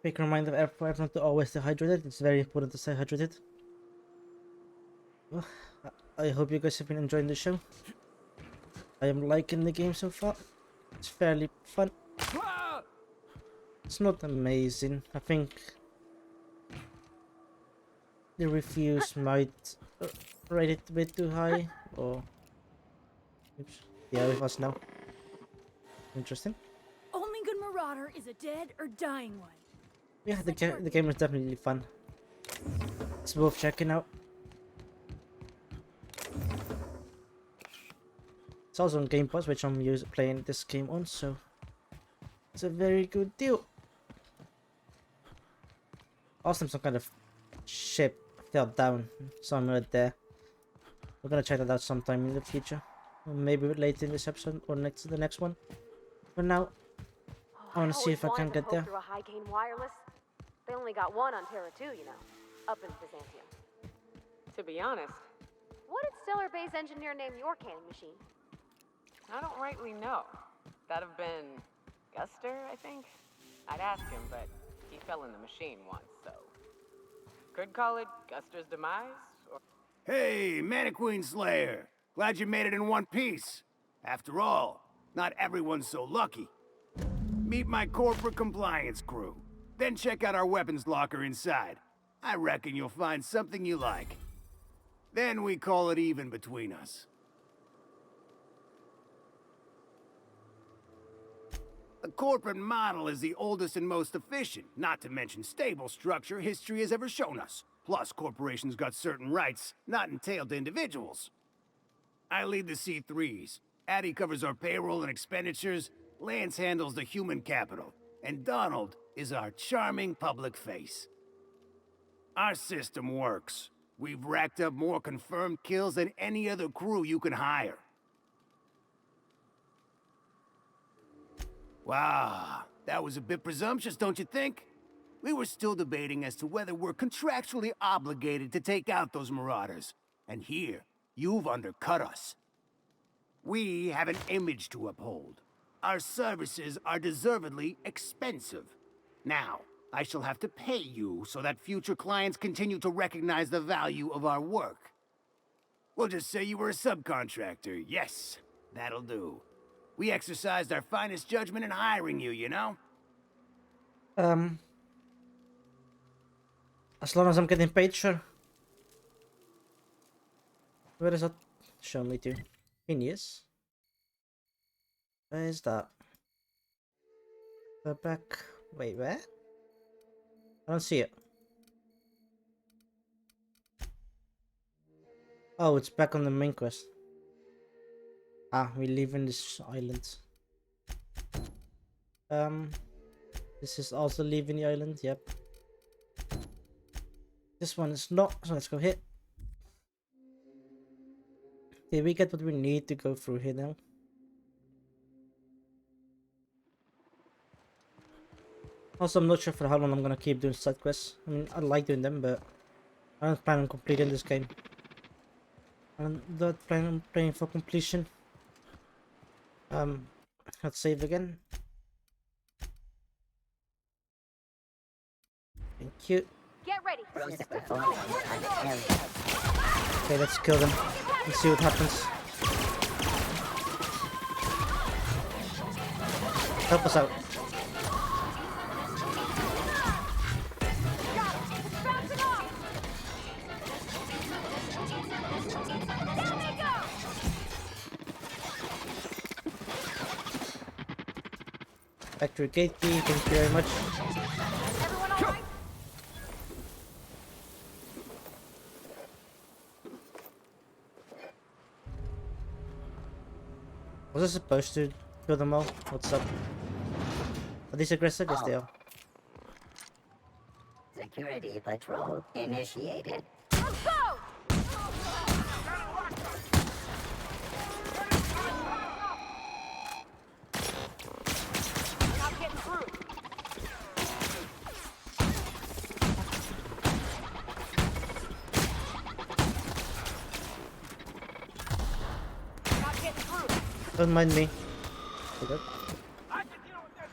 Quick reminder for everyone to always stay hydrated. It's very important to stay hydrated. Well, I hope you guys have been enjoying the show. I am liking the game so far. It's fairly fun. It's not amazing. I think the reviews might rate it a bit too high. Or oops. Yeah, with us now. Interesting. Only good marauder is a dead or dying one. Yeah, the game is definitely fun. It's worth checking out. It's also on Game Pass, which I'm playing this game on, so it's a very good deal. Awesome, some kind of ship fell down somewhere there. We're gonna check that out sometime in the future, or maybe later in this episode or the next one. For now, I want to see if I can get there. Through a high gain wireless. They only got one on Terra 2, you know, up in Byzantium. To be honest, What did Stellar Base engineer name your cannon machine? I don't rightly know. That'd have been Guster, I think. I'd ask him, but he fell in the machine once, so could call it Guster's demise, or Hey, Mannequin Slayer! Glad you made it in one piece. After all, not everyone's so lucky. Meet my corporate compliance crew. Then check out our weapons locker inside. I reckon you'll find something you like. Then we call it even between us. The corporate model is the oldest and most efficient, not to mention stable structure history has ever shown us. Plus, corporations got certain rights not entailed to individuals. I lead the C3s. Addie covers our payroll and expenditures. Lance handles the human capital. And Donald is our charming public face. Our system works. We've racked up more confirmed kills than any other crew you can hire. Wow, that was a bit presumptuous, don't you think? We were still debating as to whether we're contractually obligated to take out those marauders. And here, you've undercut us. We have an image to uphold. Our services are deservedly expensive. Now, I shall have to pay you so that future clients continue to recognize the value of our work. We'll just say you were a subcontractor. Yes, that'll do. We exercised our finest judgment in hiring you, you know? As long as I'm getting paid, sure. Where is that? Show me to. Phineas. Where is that? The back. Wait, where? I don't see it. Oh, it's back on the main quest. Ah, we live in this island. This is also leaving the island, yep. This one is not, so let's go here. Did we get what we need to go through here now? Also, I'm not sure for how long I'm gonna keep doing side quests. I mean, I like doing them, but I don't plan on completing this game. I'm not planning on playing for completion. Let's save again. Thank you. Get ready. Okay, let's kill them and see what happens. Help us out. Factory gate key, thank you very much. Everyone all right? Was I supposed to kill them all? What's up? Are these aggressive? Yes, they are. Security patrol initiated. Let's go! Not getting through. Not getting through. Don't mind me.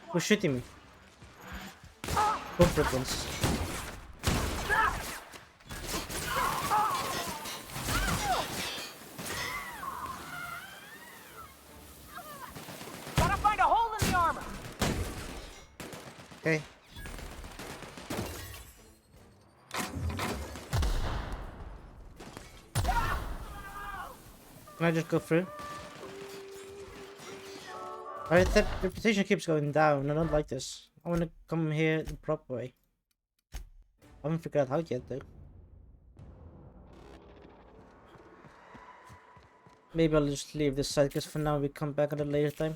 Who's shooting me? Both weapons. Gotta find a hole in the armor. Okay. Can I just go through? My reputation keeps going down. I don't like this. I want to come here the proper way. I haven't figured out how yet though. Maybe I'll just leave this side because for now we come back at a later time.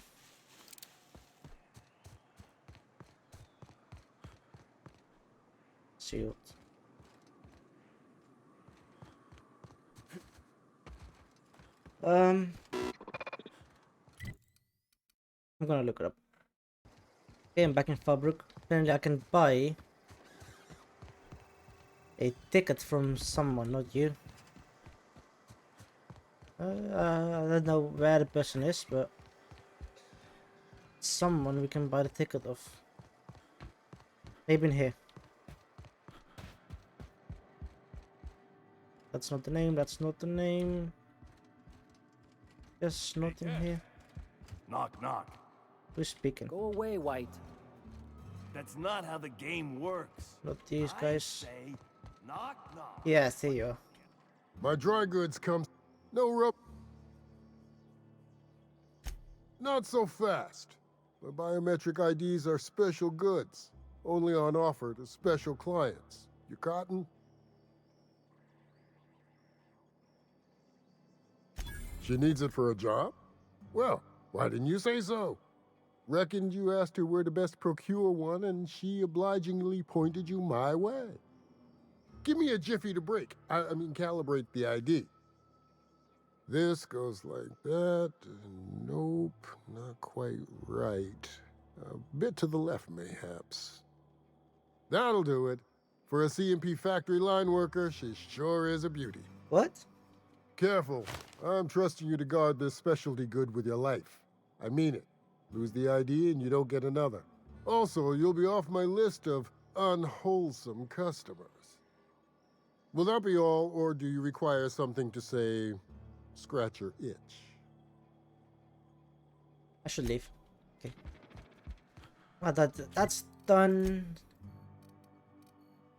Sealed. I'm gonna look it up. Okay, I'm back in Fabrik. Apparently I can buy a ticket from someone, not you. I don't know where the person is, but someone we can buy the ticket of. Maybe in here. That's not the name, that's not the name. Yes, not in here. Knock, knock. Who's speaking? Go away, White. That's not how the game works. Not these guys. Say, knock, knock. Yes, here you are. My dry goods come. No rub. Not so fast. My biometric IDs are special goods. Only on offer to special clients. You cotton? She needs it for a job? Well, why didn't you say so? Reckoned you asked her where to best procure one, and she obligingly pointed you my way. Give me a jiffy to break. I mean, calibrate the ID. This goes like that. Nope, not quite right. A bit to the left, mayhaps. That'll do it. For a CMP factory line worker, she sure is a beauty. What? Careful. I'm trusting you to guard this specialty good with your life. I mean it. Lose the ID and you don't get another. Also, you'll be off my list of unwholesome customers. Will that be all, or do you require something to say, scratch your itch? I should leave. Okay. Well, that's done.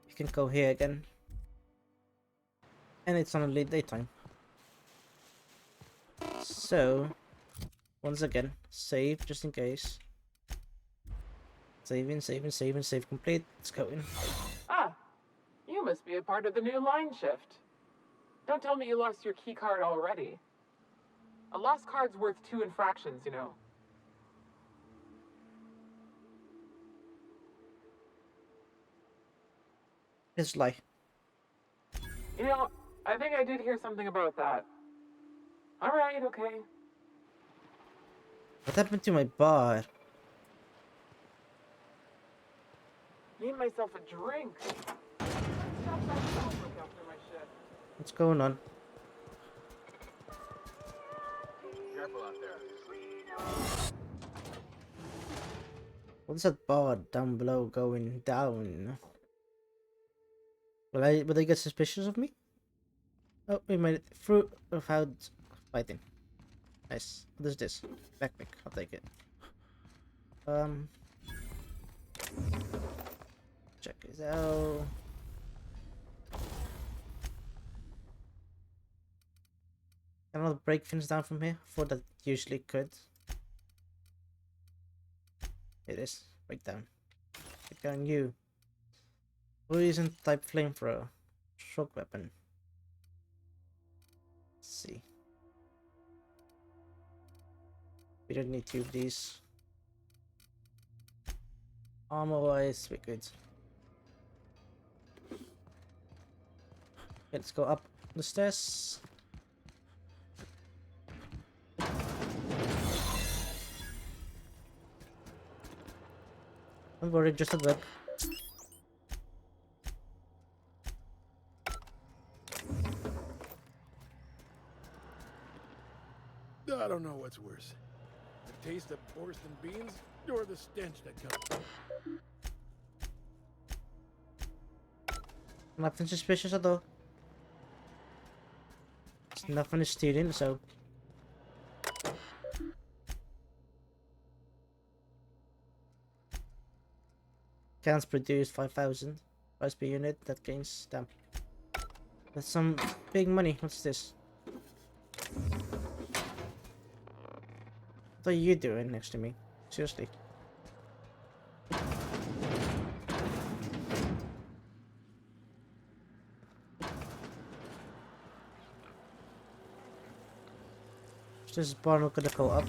We can go here again. And it's on a late daytime. So, once again, save just in case. Saving, save complete. Let's go in. Ah, you must be a part of the new line shift. Don't tell me you lost your key card already. A lost card's worth 2 infractions, you know. It's lie. You know, I think I did hear something about that. Alright, okay. What happened to my bar? Need myself a drink. Stop myself after my shift. What's going on? Careful out there. What's that bar down below going down? Will they get suspicious of me? Oh, we made it through without fighting. Nice. What is this? Backpack. I'll take it. Check this out. Can I break things down from here? I thought that usually could. It is. Break down. Break down you. Poison type flamethrower. Shock weapon. Let's see. We don't need 2 of these. Armor wise, we're good. Let's go up the stairs. Don't worry, just a web. I don't know what's worse. The taste of porcelain beans or the stench that comes. Nothing suspicious at all. Nothing is stealing, so. Cans produce 5,000. Price per unit, that gains. Damn. That's some big money. What's this? What are you doing next to me? Seriously. Is this barn gonna go up?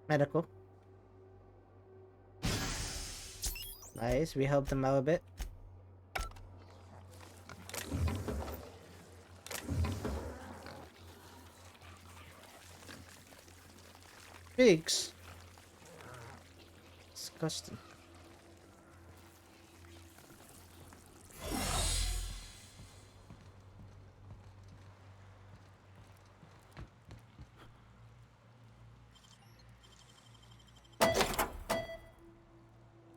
Medical. Nice, we helped them out a bit. Pigs. Disgusting.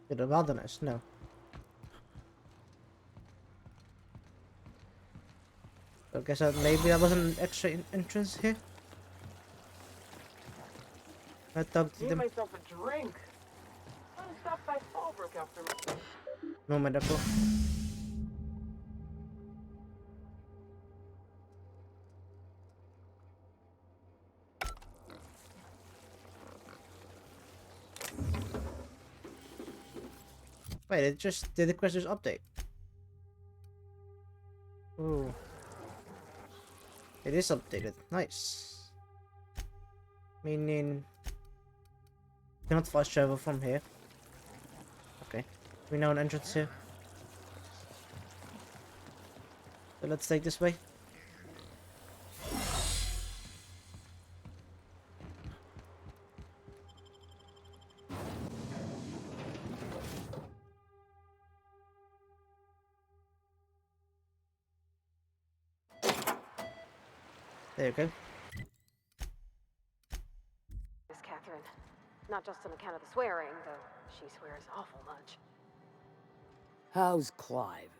Did it wilderness? No. I guess maybe that was an extra entrance here. I talked to Need them. myself a drink. I'm stop by Fallbrook after me. No medical. Wait, it just did the questions update. Ooh. It is updated. Nice. Meaning cannot fast travel from here. Okay. We know an entrance here. So let's take this way. There you go. Miss Catherine. Not just on account of the swearing, though she swears awful much. How's Clive?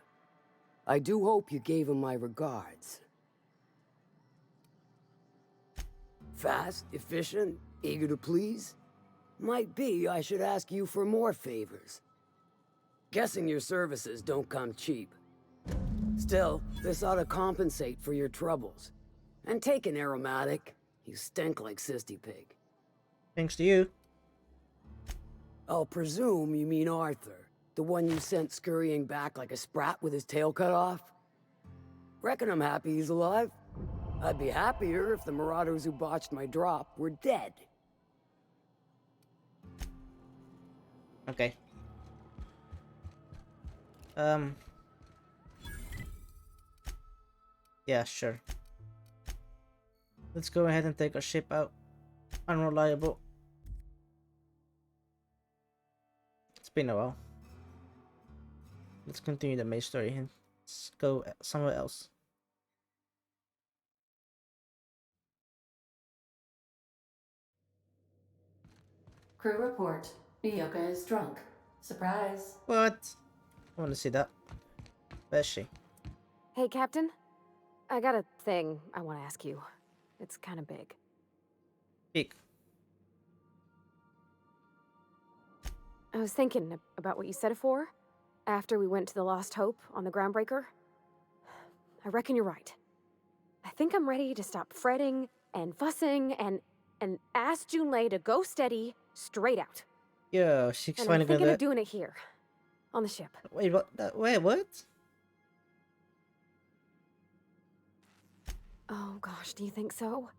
I do hope you gave him my regards. Fast, efficient, eager to please? Might be I should ask you for more favors. Guessing your services don't come cheap. Still, this ought to compensate for your troubles. And take an aromatic. You stink like Sisty Pig. Thanks to you. I'll presume you mean Arthur, the one you sent scurrying back like a sprat with his tail cut off? Reckon I'm happy he's alive. I'd be happier if the marauders who botched my drop were dead. Okay. Yeah, sure. Let's go ahead and take our ship out. Unreliable. It's been a while. Let's continue the main story and let's go somewhere else. Crew report. Yoka is drunk. Surprise. What? I want to see that. Where's she? Hey, Captain. I got a thing I want to ask you. It's kind of big. Speak. I was thinking about what you said before, after we went to the Lost Hope on the Groundbreaker. I reckon you're right. I think I'm ready to stop fretting and fussing and ask Junlei to go steady, straight out. Yeah, she's And finally I'm thinking gonna. of doing it here, on the ship. Wait, what? Wait, what? Oh gosh, do you think so?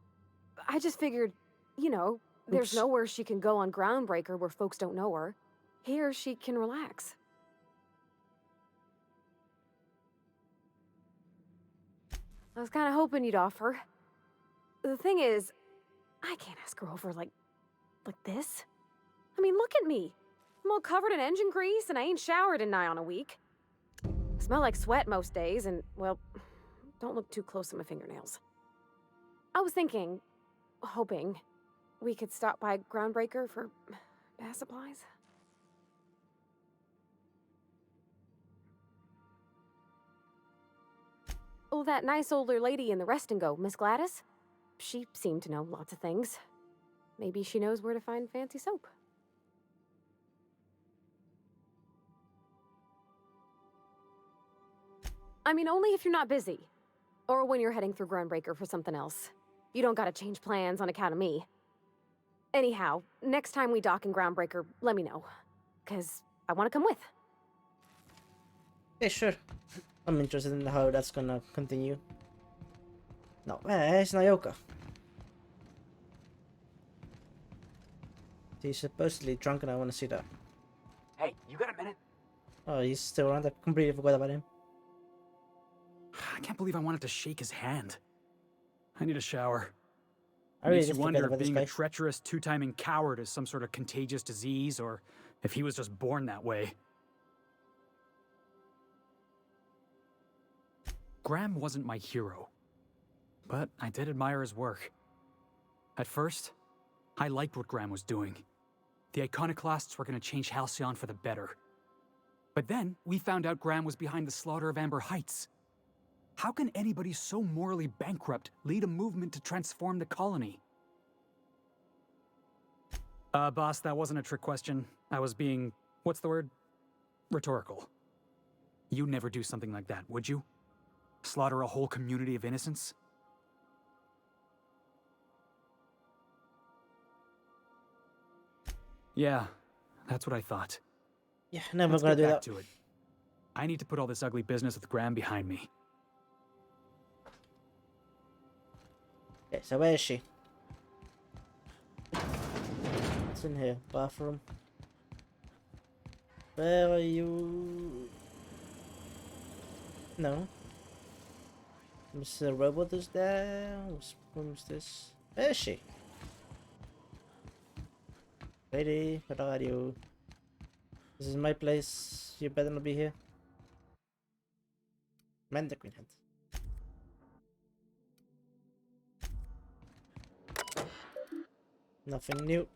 I just figured, you know, there's Oops. nowhere she can go on Groundbreaker where folks don't know her. Here she can relax. I was kind of hoping you'd offer. The thing is, I can't ask her over like this. I mean, look at me. I'm all covered in engine grease and I ain't showered in nigh on a week. I smell like sweat most days and, well, Don't look too close at my fingernails. I was thinking, hoping, we could stop by Groundbreaker for bath supplies. Oh, that nice older lady in the rest and go, Miss Gladys? She seemed to know lots of things. Maybe she knows where to find fancy soap. I mean, only if you're not busy. Or when you're heading through Groundbreaker for something else. You don't gotta change plans on account of me. Anyhow, next time we dock in Groundbreaker, let me know. 'Cause I wanna come with. Yeah, sure. I'm interested in how that's gonna continue. No, where's Nayoka? He's supposedly drunk and I wanna see that. Hey, you got a minute? Oh, he's still around. I completely forgot about him. I can't believe I wanted to shake his hand. I need a shower. I really Makes you just wonder forget if about this being guy. a treacherous two-timing coward is some sort of contagious disease, or if he was just born that way. Graham wasn't my hero, but I did admire his work. At first, I liked what Graham was doing. The Iconoclasts were going to change Halcyon for the better. But then, we found out Graham was behind the slaughter of Amber Heights. How can anybody so morally bankrupt lead a movement to transform the colony? Boss, that wasn't a trick question. I was being, what's the word? Rhetorical. You'd never do something like that, would you? Slaughter a whole community of innocents? Yeah, that's what I thought. Yeah, never Let's gonna get do back that. to it. I need to put all this ugly business with Graham behind me. Okay, so where is she? What's in here? Bathroom. Where are you? No. Mr. Robot is there. Whose room is this? Where is she? Lady, where are you? This is my place. You better not be here. Man the Queen Head. Nothing new.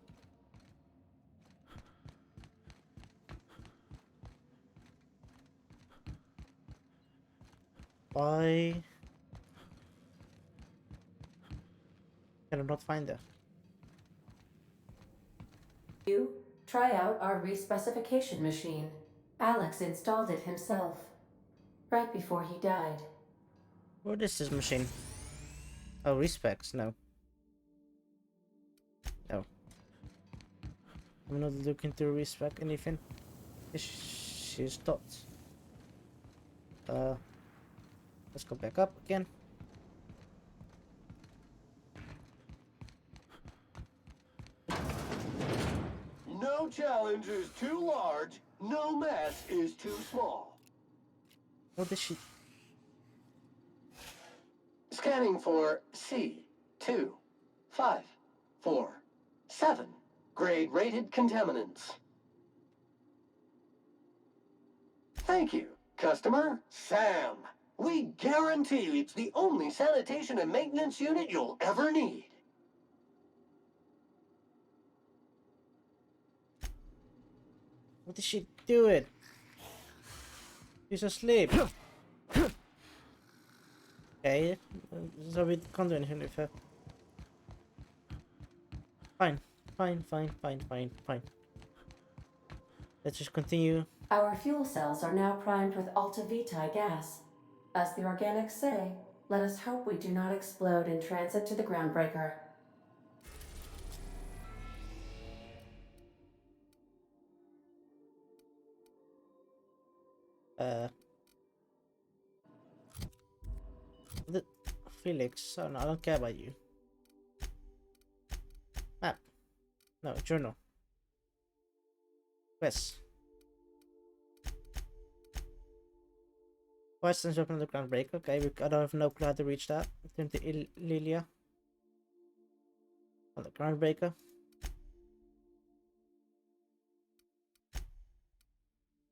Why can I not find her? You try out our respecification machine. Alex installed it himself, right before he died. What is this machine? Oh, respecs? No. No. I'm not looking to respec anything. She's stopped. Let's go back up again. No challenge is too large, no mess is too small. What is she? Scanning for C2547. Grade rated contaminants. Thank you, customer Sam. We guarantee it's the only sanitation and maintenance unit you'll ever need. What is she doing? She's asleep. Okay, so we can't do anything with her. Fine. Let's just continue. Our fuel cells are now primed with Alta Vitae gas. As the organics say, let us hope we do not explode in transit to the Groundbreaker. The Felix, oh no, I don't care about you. Map. No, journal. Quest. Questions open the Groundbreaker. Okay, I don't have no clue how to reach that. Turn to Lilia. On the Groundbreaker.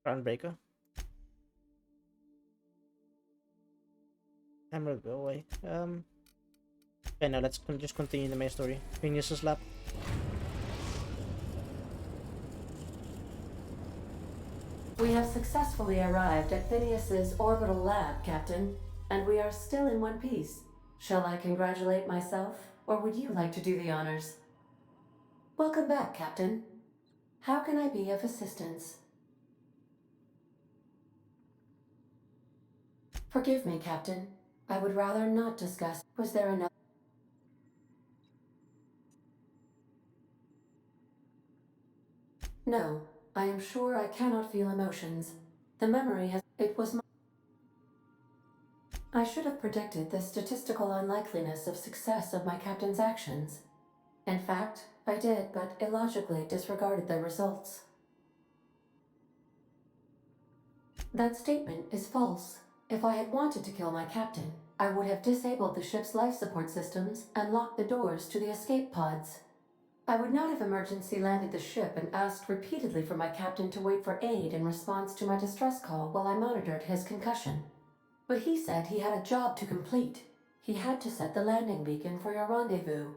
Groundbreaker. camera go away. Okay, now let's just continue the main story. Phineas's lab. We have successfully arrived at Phineas's orbital lab, Captain, and we are still in one piece. Shall I congratulate myself, or would you like to do the honors? Welcome back, Captain. How can I be of assistance? Forgive me, Captain. I would rather not discuss. Was there another? No, I am sure I cannot feel emotions. The memory has. It was my. I should have predicted the statistical unlikeliness of success of my captain's actions. In fact, I did, but illogically disregarded the results. That statement is false. If I had wanted to kill my captain, I would have disabled the ship's life support systems and locked the doors to the escape pods. I would not have emergency landed the ship and asked repeatedly for my captain to wait for aid in response to my distress call while I monitored his concussion. But he said he had a job to complete. He had to set the landing beacon for your rendezvous.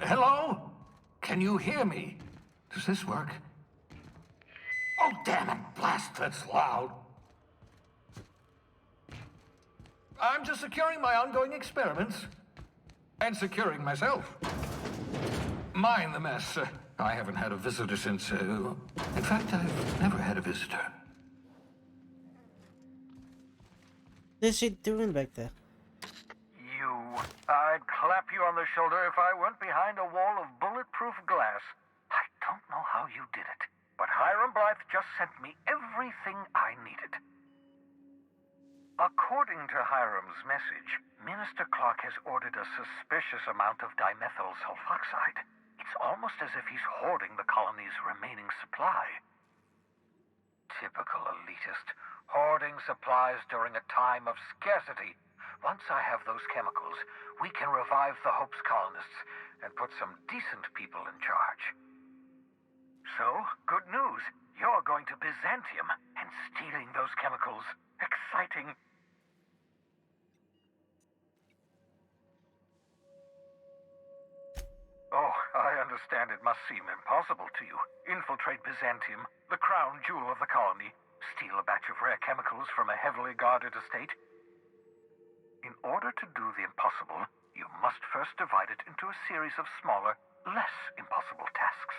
Hello? Can you hear me? Does this work? Oh, damn it! Blast, that's loud. I'm just securing my ongoing experiments. And securing myself. Mind the mess. I haven't had a visitor since, in fact, I've never had a visitor. What is he doing back there? I'd clap you on the shoulder if I weren't behind a wall of bulletproof glass. I don't know how you did it, but Hiram Blythe just sent me everything I needed. According to Hiram's message, Minister Clark has ordered a suspicious amount of dimethyl sulfoxide. It's almost as if he's hoarding the colony's remaining supply. Typical elitist, hoarding supplies during a time of scarcity. Once I have those chemicals, we can revive the Hope's colonists and put some decent people in charge. So, good news. You're going to Byzantium and stealing those chemicals. Exciting. Oh, I understand it must seem impossible to you. Infiltrate Byzantium, the crown jewel of the colony, steal a batch of rare chemicals from a heavily guarded estate. In order to do the impossible, you must first divide it into a series of smaller, less impossible tasks.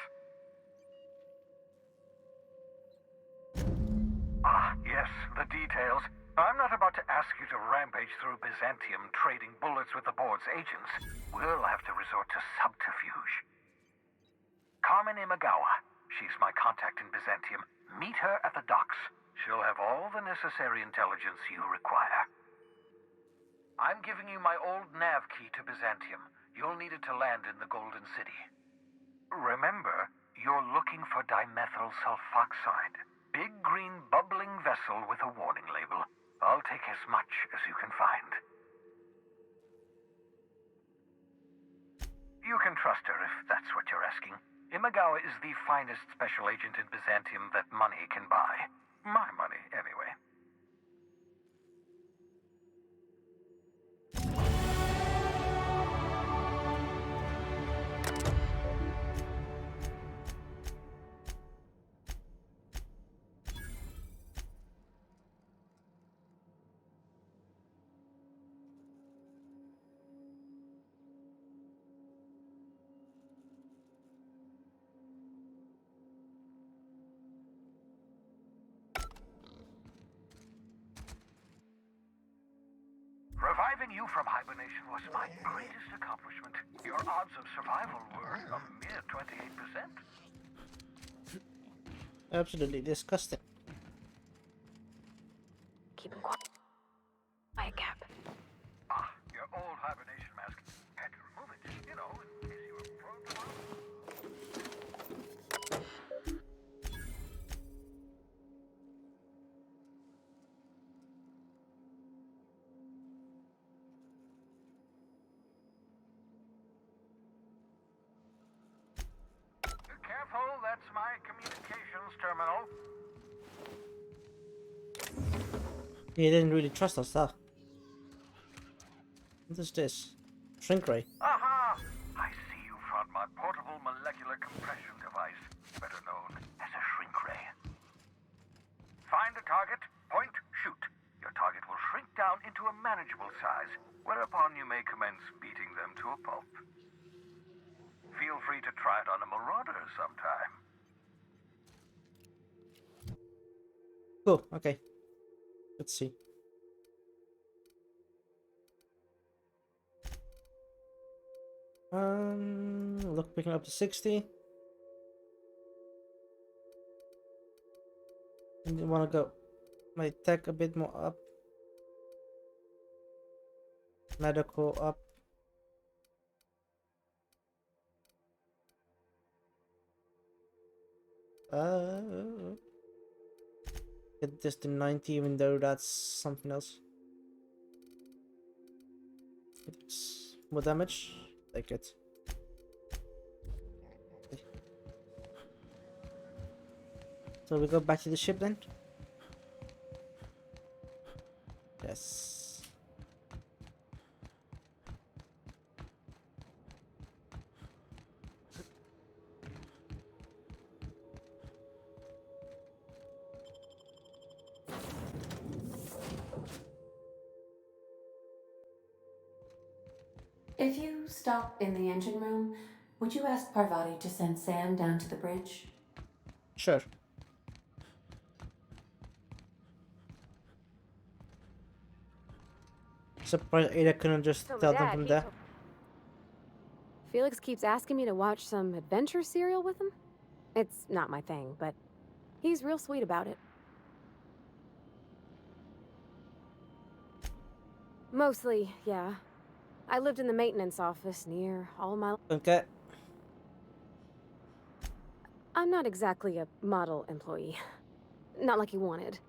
Ah, yes, the details. I'm not about to ask you to rampage through Byzantium trading bullets with the board's agents. We'll have to resort to subterfuge. Carmen Imagawa. She's my contact in Byzantium. Meet her at the docks. She'll have all the necessary intelligence you require. I'm giving you my old nav key to Byzantium. You'll need it to land in the Golden City. Remember, you're looking for dimethyl sulfoxide. Big green bubbling vessel with a warning label. I'll take as much as you can find. You can trust her if that's what you're asking. Imagawa is the finest special agent in Byzantium that money can buy. My money, anyway. Reviving you from hibernation was my greatest accomplishment. Your odds of survival were a mere 28%. Absolutely disgusting. Keep him quiet. Quiet, Cap. Ah, your old hibernation mask. Had to remove it, you know, in case you were prone to love. that's my communications terminal. He didn't really trust us, huh? What is this? Shrink ray. Aha! I see you found my portable molecular compression device, better known as a shrink ray. Find a target, point, shoot. Your target will shrink down into a manageable size, whereupon you may commence beating them to a pulp. Feel free to try it on a marauder sometime. Cool, okay. Let's see. Look, picking up to 60. And you wanna go my tech a bit more up. Medical up. Get this to 90, even though that's something else. It's more damage. Take it. Okay. So we go back to the ship then? Yes. If you stop in the engine room, would you ask Parvati to send Sam down to the bridge? Sure. Surprised Ada couldn't just So my tell them dad, from he there. told- Felix keeps asking me to watch some adventure serial with him. It's not my thing, but he's real sweet about it. Mostly, yeah. I lived in the maintenance office near all my... Okay. I'm not exactly a model employee. Not like you wanted.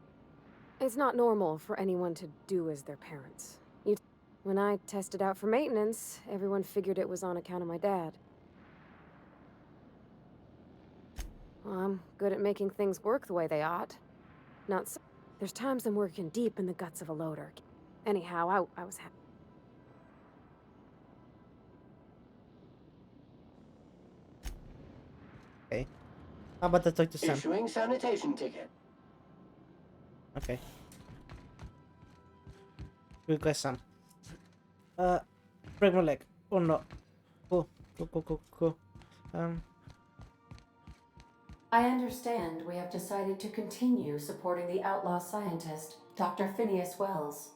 It's not normal for anyone to do as their parents. When I tested out for maintenance, everyone figured it was on account of my dad. Well, I'm good at making things work the way they ought. Not so. There's times I'm working deep in the guts of a loader. Anyhow, I was happy. Okay. How about I talk to Sam? Issuing sanitation ticket. Okay. Good guy, Sam. Break my leg. Oh no. Cool. Cool. I understand we have decided to continue supporting the outlaw scientist, Dr. Phineas Wells.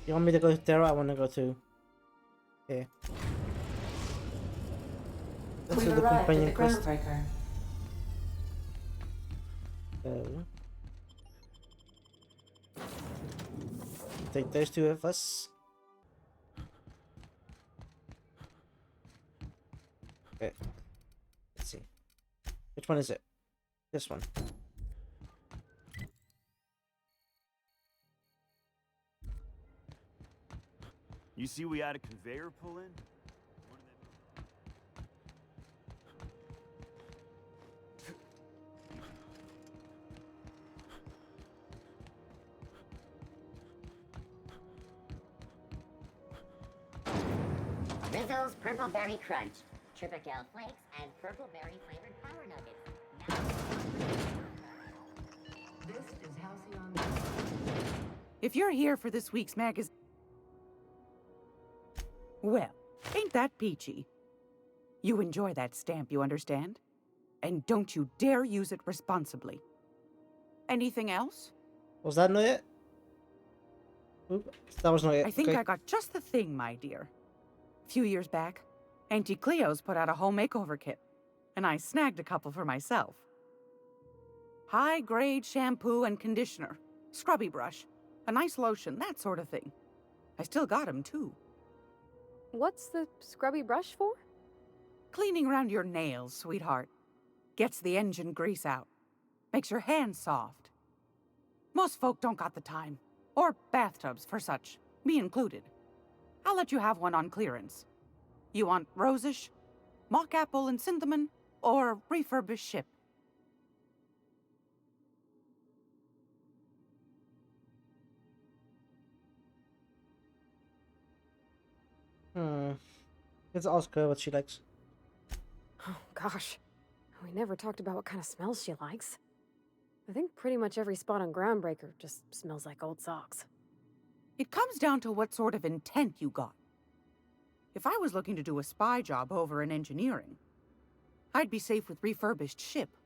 You want me to go to Terra? I want to go to... Okay. Let's We've do the arrived at companion the quest. groundbreaker. Take those two of us. Okay. Let's see. Which one is it? This one. You see we had a conveyor pull in? Rizzo's Purple Berry Crunch, Tripical Flakes, and Purple Berry flavored Power Nuggets. This is Halcyon. If you're here for this week's magazine... Well, ain't that peachy? You enjoy that stamp, you understand? And don't you dare use it responsibly. Anything else? Was that not it? Oop, that was not it. I think okay. I got just the thing, my dear. A few years back, Auntie Cleo's put out a home makeover kit, and I snagged a couple for myself. High-grade shampoo and conditioner, scrubby brush, a nice lotion, that sort of thing. I still got 'em, too. What's the scrubby brush for? Cleaning around your nails, sweetheart. Gets the engine grease out. Makes your hands soft. Most folk don't got the time. Or bathtubs for such, me included. I'll let you have one on clearance. You want rosish? mock apple and cinnamon, or refurbished ship? Let's ask her what she likes. Oh, gosh. We never talked about what kind of smells she likes. I think pretty much every spot on Groundbreaker just smells like old socks. It comes down to what sort of intent you got. If I was looking to do a spy job over in engineering, I'd be safe with refurbished ship.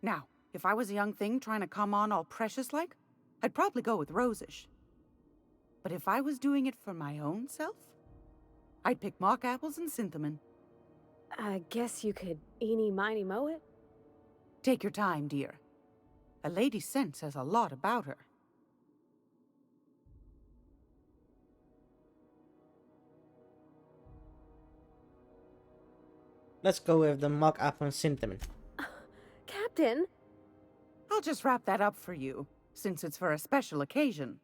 Now, if I was a young thing trying to come on all precious-like, I'd probably go with rosish. But if I was doing it for my own self, I'd pick mock apples and cinnamon. I guess you could eeny miny moe it? Take your time, dear. A lady's scent says a lot about her. Let's go with the mock apple and cinnamon. Captain? I'll just wrap that up for you, since it's for a special occasion.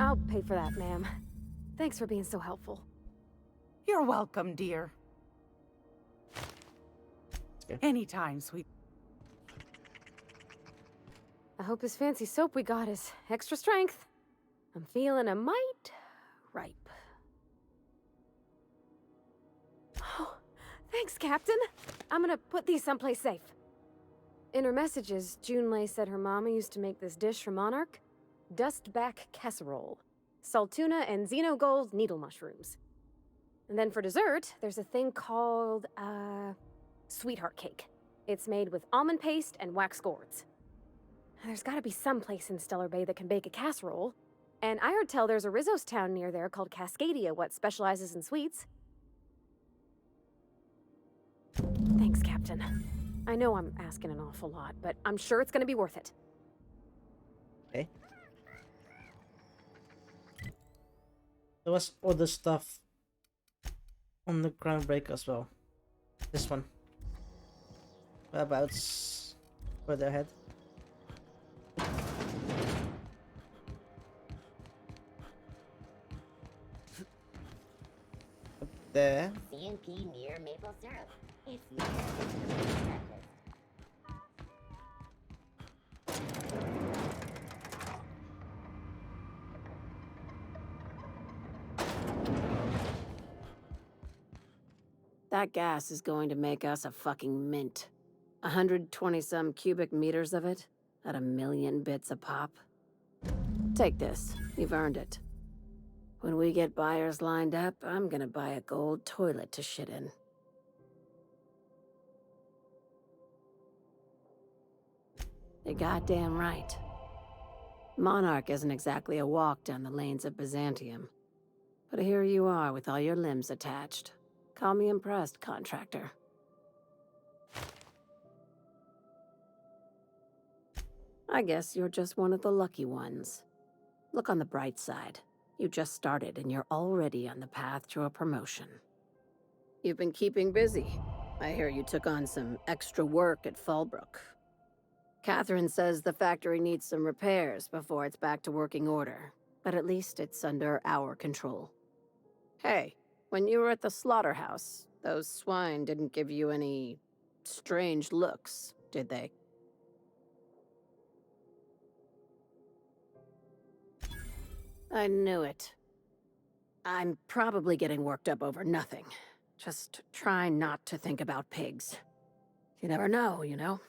I'll pay for that, ma'am. Thanks for being so helpful. You're welcome, dear. Anytime, sweet. I hope this fancy soap we got is extra strength. I'm feeling a mite ripe. Oh, thanks, Captain. I'm gonna put these someplace safe. In her messages, Junlei said her mama used to make this dish for Monarch. Dustback casserole. Salt tuna and xenogold needle mushrooms. And then for dessert, there's a thing called, sweetheart cake. It's made with almond paste and wax gourds. There's gotta be some place in Stellar Bay that can bake a casserole. And I heard tell there's a Rizzo's town near there called Cascadia what specializes in sweets. Thanks, Captain. I know I'm asking an awful lot, but I'm sure it's gonna be worth it. Okay. There was other stuff on the Groundbreaker as well. This one. Whereabouts? Further ahead. Up there. CNP near maple syrup. It's near breakfast. That gas is going to make us a fucking mint. 120-some cubic meters of it, at 1,000,000 bits a pop. Take this. You've earned it. When we get buyers lined up, I'm gonna buy a gold toilet to shit in. You're goddamn right. Monarch isn't exactly a walk down the lanes of Byzantium. But here you are with all your limbs attached. Call me impressed, contractor. I guess you're just one of the lucky ones. Look on the bright side. You just started and you're already on the path to a promotion. You've been keeping busy. I hear you took on some extra work at Fallbrook. Catherine says the factory needs some repairs before it's back to working order, but at least it's under our control. Hey, when you were at the slaughterhouse, those swine didn't give you any strange looks, did they? I knew it. I'm probably getting worked up over nothing. Just try not to think about pigs. You never know, you know?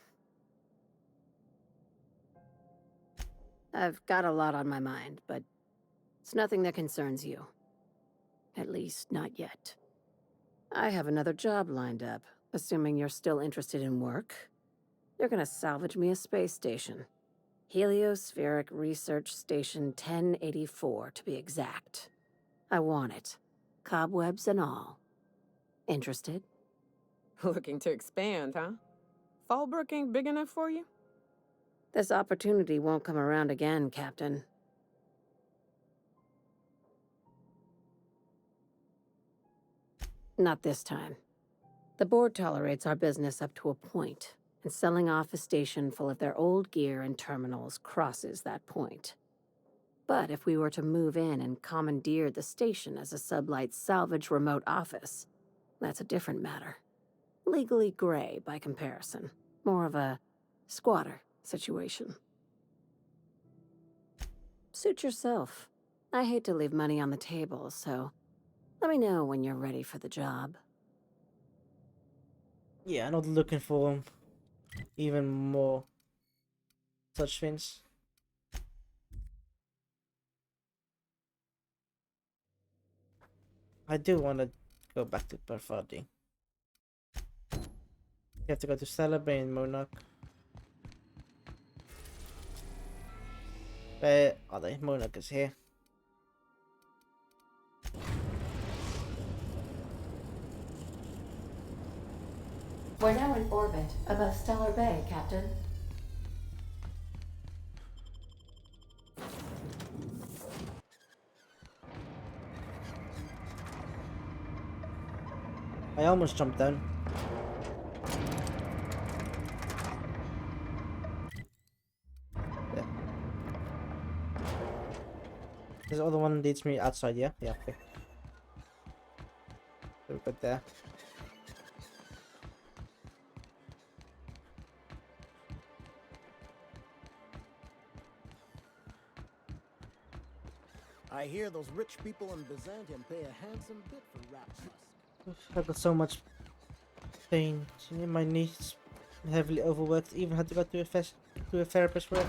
I've got a lot on my mind, but it's nothing that concerns you. At least, not yet. I have another job lined up, assuming you're still interested in work. You're gonna salvage me a space station. Heliospheric Research Station 1084, to be exact. I want it. Cobwebs and all. Interested? Looking to expand, huh? Fallbrook ain't big enough for you? This opportunity won't come around again, Captain. Not this time. The board tolerates our business up to a point, and selling off a station full of their old gear and terminals crosses that point. But if we were to move in and commandeer the station as a sublight salvage remote office, that's a different matter. Legally gray by comparison. More of a squatter situation. Suit yourself. I hate to leave money on the table, so let me know when you're ready for the job. Yeah, I'm not looking for even more such things. I do want to go back to Parvati. You have to go to Celebrate in Monarch. Where are they? Monarch is here. We're now in orbit above Stellar Bay, Captain. I almost jumped down. There. This other one leads me outside, yeah? Yeah, okay. So we're good there. I hear those rich people in Byzantium pay a handsome bit for rat musk. I've got so much pain in my knees. I'm heavily overworked. Even had to go to a therapist for it.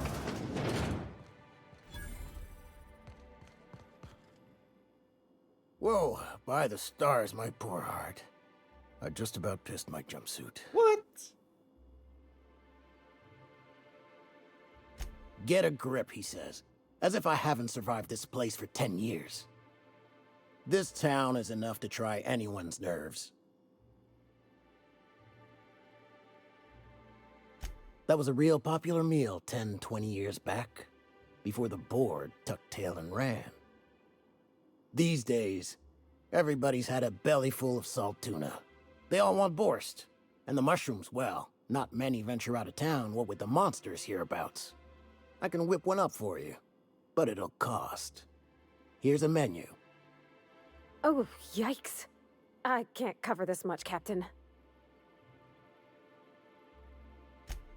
Whoa, by the stars, my poor heart. I just about pissed my jumpsuit. What? Get a grip, he says. As if I haven't survived this place for 10 years. This town is enough to try anyone's nerves. That was a real popular meal 10, 20 years back, before the board tucked tail and ran. These days, everybody's had a belly full of salt tuna. They all want borscht. And the mushrooms, well, not many venture out of town, what with the monsters hereabouts. I can whip one up for you, but it'll cost. Here's a menu. Oh, yikes. I can't cover this much, Captain.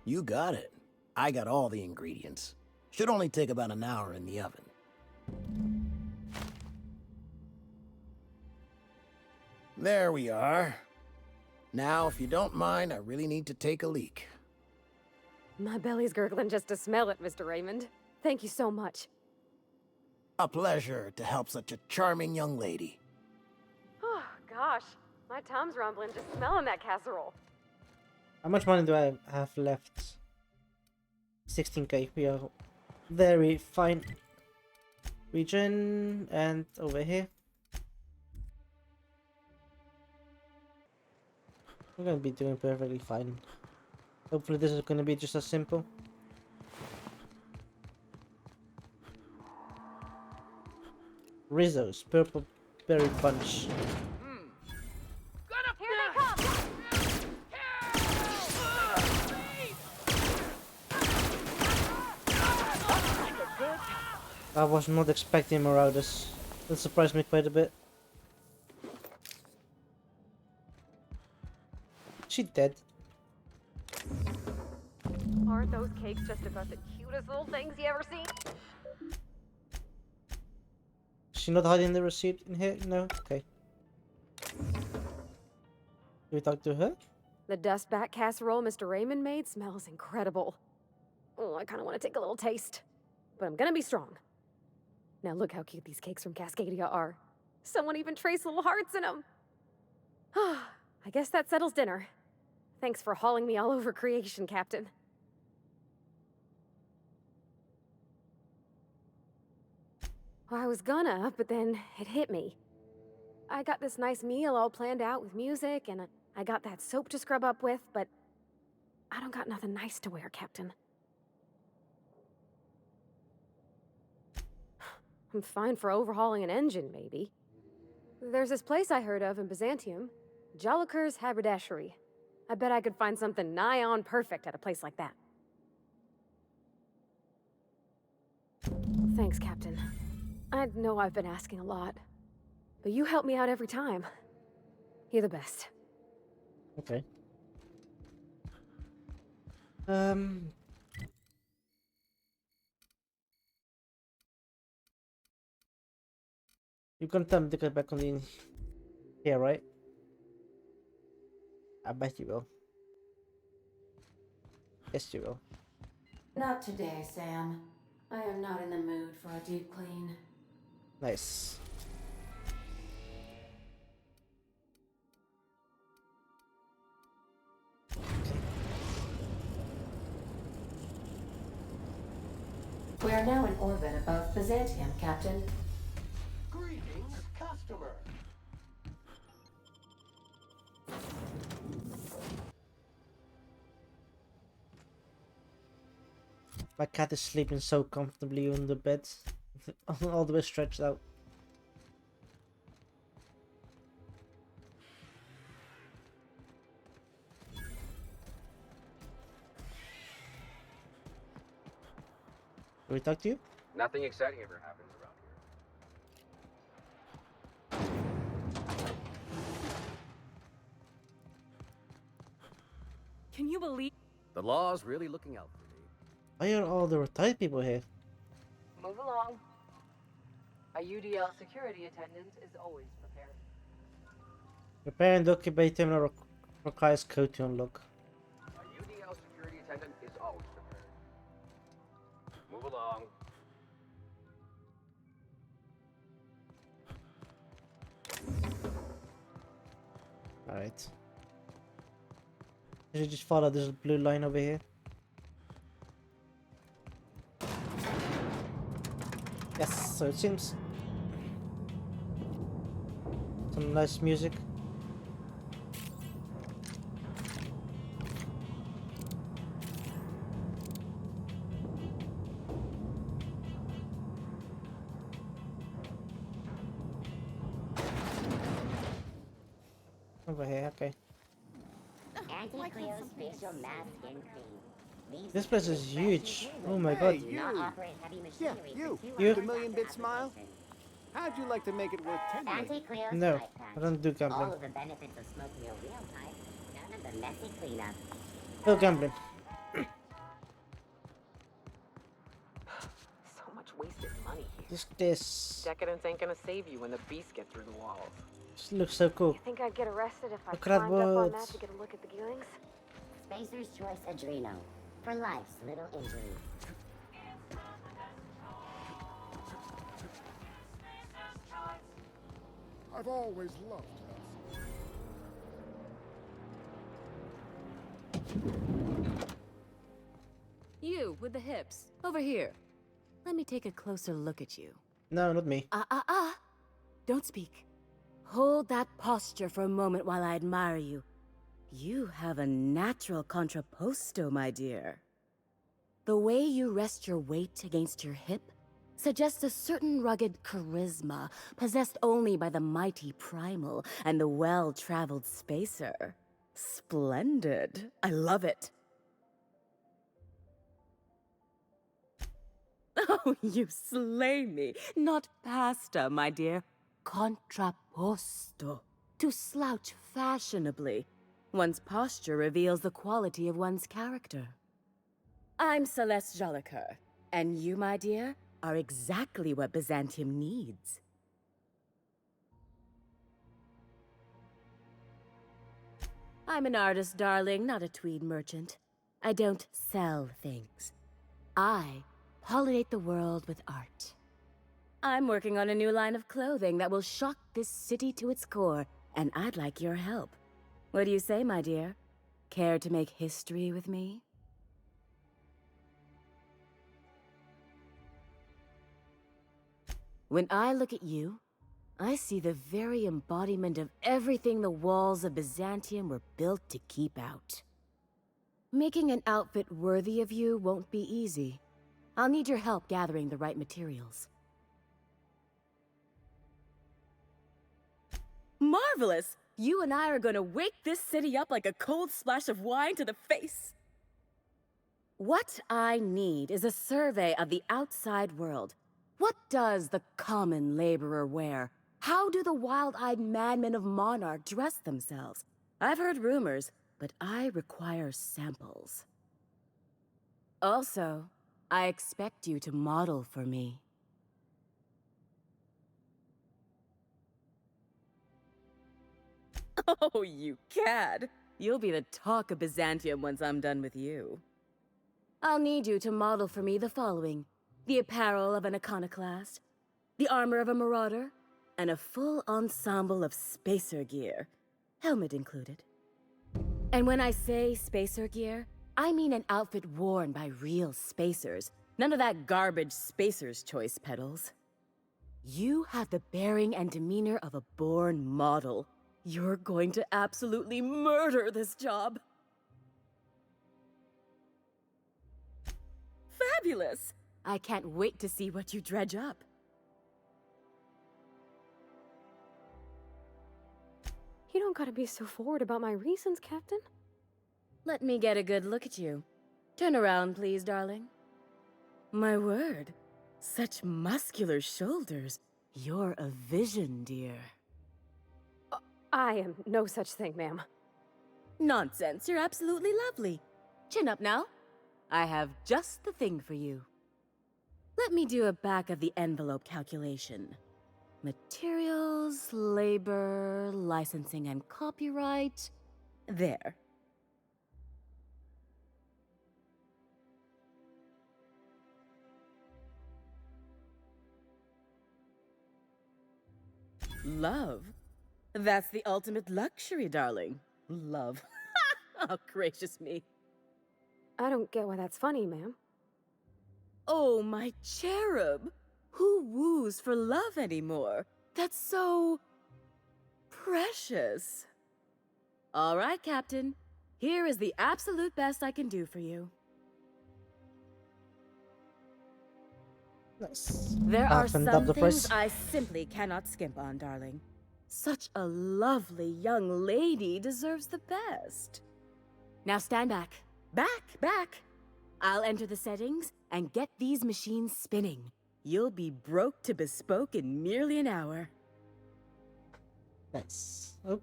You got it. I got all the ingredients. Should only take about an hour in the oven. There we are. Now, if you don't mind, I really need to take a leak. My belly's gurgling just to smell it, Mr. Raymond. Thank you so much. A pleasure to help such a charming young lady. Oh, gosh. My tum's rumbling just smelling that casserole. How much money do I have left? 16k. We are very fine. Region and over here. We're gonna be doing perfectly fine. Hopefully this is gonna be just as simple. Rizzo's purple berry punch. Here they come! I was not expecting Marauders. That surprised me quite a bit. She dead. Aren't those cakes just about the cutest little things you ever seen? She not hiding the receipt in here? No? Okay. Do we talk to her? The dustback casserole Mr. Raymond made smells incredible. Oh, I kind of want to take a little taste. But I'm gonna be strong. Now look how cute these cakes from Cascadia are. Someone even traced little hearts in them. I guess that settles dinner. Thanks for hauling me all over creation, Captain. Well, I was gonna, but then it hit me. I got this nice meal all planned out with music, and I got that soap to scrub up with, but I don't got nothing nice to wear, Captain. I'm fine for overhauling an engine, maybe. There's this place I heard of in Byzantium, Joliker's Haberdashery. I bet I could find something nigh on perfect at a place like that. Thanks, Captain. I know I've been asking a lot, but you help me out every time. You're the best. Okay. You can tell me to get back on the here, right? I bet you will. Yes, you will. Not today, Sam. I am not in the mood for a deep clean. Nice. We are now in orbit above Byzantium, Captain. Greetings, customer. My cat is sleeping so comfortably on the bed, all the way stretched out. Can we talk to you? Nothing exciting ever happens around here. Can you believe? The law's really looking out for me. Why are all the retired people here? Move along. A UDL security attendant is always prepared. Repair and occupy terminal requires code to unlock. A UDL security attendant is always prepared. Move along. Alright. You should just follow this blue line over here. Yes, so it seems. Some nice music. Over here, okay. Anti-Cleo's facial mask increase. This place is huge. Oh my god. You! Yeah, you! You? The million-bit smile? How'd you like to make it worth 10 million? Anti-Cleo's No, pipe patch. I don't do gambling. All of the benefits of smoking a real pipe, none of the messy cleanup. No gambling. So much wasted money here. This Decadence ain't gonna save you when the beasts get through the walls. just looks so cool. You think I'd get arrested if I Look at that climbed up on wood. that to get a look at the Geelings? Spacer's Choice Adreno. For life's little injuries. I've always loved You, with the hips. Over here. Let me take a closer look at you. No, not me. Don't speak. Hold that posture for a moment while I admire you. You have a natural contrapposto, my dear. The way you rest your weight against your hip suggests a certain rugged charisma possessed only by the mighty primal and the well-traveled spacer. Splendid. I love it. Oh, you slay me. Not pasta, my dear. Contrapposto. To slouch fashionably. One's posture reveals the quality of one's character. I'm Celeste Jolicoeur, and you, my dear, are exactly what Byzantium needs. I'm an artist, darling, not a tweed merchant. I don't sell things. I pollinate the world with art. I'm working on a new line of clothing that will shock this city to its core, and I'd like your help. What do you say, my dear? Care to make history with me? When I look at you, I see the very embodiment of everything the walls of Byzantium were built to keep out. Making an outfit worthy of you won't be easy. I'll need your help gathering the right materials. Marvelous! You and I are gonna wake this city up like a cold splash of wine to the face. What I need is a survey of the outside world. What does the common laborer wear? How do the wild-eyed madmen of Monarch dress themselves? I've heard rumors, but I require samples. Also, I expect you to model for me. Oh, you cad! You'll be the talk of Byzantium once I'm done with you. I'll need you to model for me the following: the apparel of an iconoclast, the armor of a marauder, and a full ensemble of spacer gear, helmet included. And when I say spacer gear, I mean an outfit worn by real spacers. None of that garbage spacer's choice pedals. You have the bearing and demeanor of a born model. You're going to absolutely murder this job. Fabulous! I can't wait to see what you dredge up. You don't gotta be so forward about my reasons, Captain. Let me get a good look at you. Turn around, please, darling. My word, such muscular shoulders. You're a vision, dear. I am no such thing, ma'am. Nonsense, you're absolutely lovely. Chin up now. I have just the thing for you. Let me do a back-of-the-envelope calculation. Materials, labor, licensing and copyright. There. Love? That's the ultimate luxury, darling. Love. Oh, gracious me. I don't get why that's funny, ma'am. Oh, my cherub. Who woos for love anymore? That's so... precious. All right, Captain. Here is the absolute best I can do for you. Nice. There are Send some up the things price. I simply cannot skimp on, darling. Such a lovely young lady deserves the best. Now stand back. Back! I'll enter the settings and get these machines spinning. You'll be broke to bespoke in merely an hour. Nice. Oh.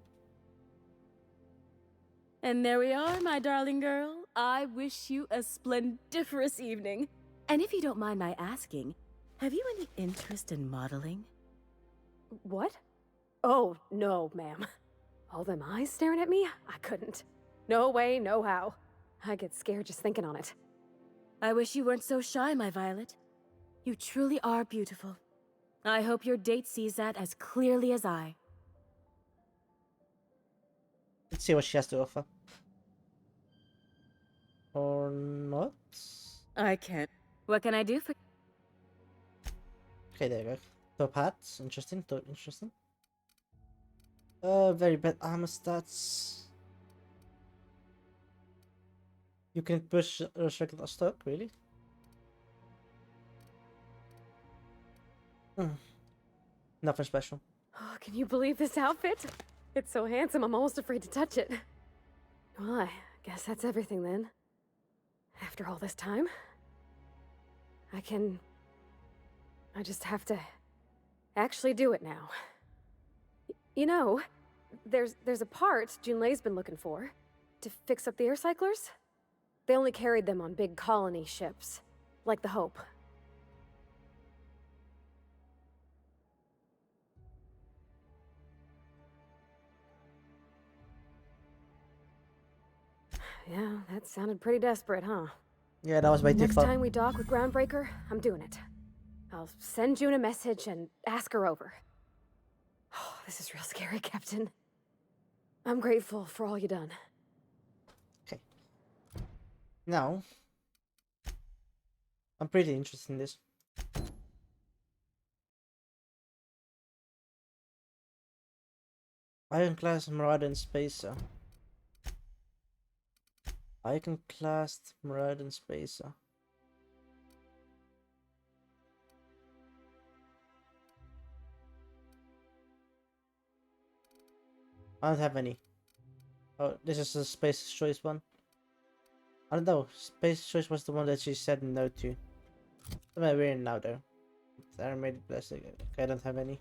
And there we are, my darling girl. I wish you a splendiferous evening. And if you don't mind my asking, have you any interest in modeling? What? Oh, no, ma'am. All them eyes staring at me? I couldn't. No way, no how. I get scared just thinking on it. I wish you weren't so shy, my Violet. You truly are beautiful. I hope your date sees that as clearly as I. Let's see what she has to offer. Or not? I can't. What can I do for... Okay, there you go. Top hats. Interesting. Interesting. Very bad armor stats. You can push regular stock, really? Nothing special. Oh, can you believe this outfit? It's so handsome, I'm almost afraid to touch it. Well, I guess that's everything then. After all this time, I just have to actually do it now. You know, there's a part Junlei's been looking for to fix up the air cyclers. They only carried them on big colony ships, like the Hope. Yeah, that sounded pretty desperate, huh? Yeah, that was way too Next far. time we dock with Groundbreaker, I'm doing it. I'll send June a message and ask her over. Oh, this is real scary, Captain. I'm grateful for all you done. Okay. Now, I'm pretty interested in this. Ironclad, Marauder, and Spacer. Ironclad, Marauder, and Spacer. I don't have any. Oh, this is a Space Choice one. I don't know. Space Choice was the one that she said no to. What am I wearing now, though? Animated plastic. Okay, I don't have any.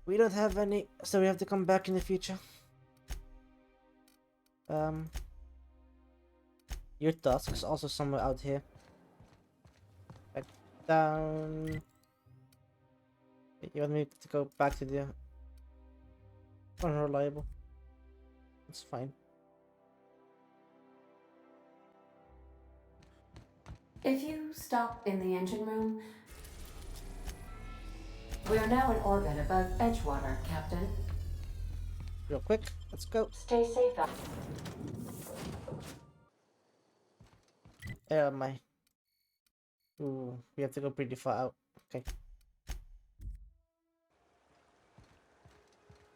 We don't have any, so we have to come back in the future. Your task is also somewhere out here. Back down. You want me to go back to the unreliable? It's fine. If you stop in the engine room, we are now in orbit above Edgewater, Captain. Real quick, let's go. Stay safe out. Where am I? Ooh, we have to go pretty far out. Okay.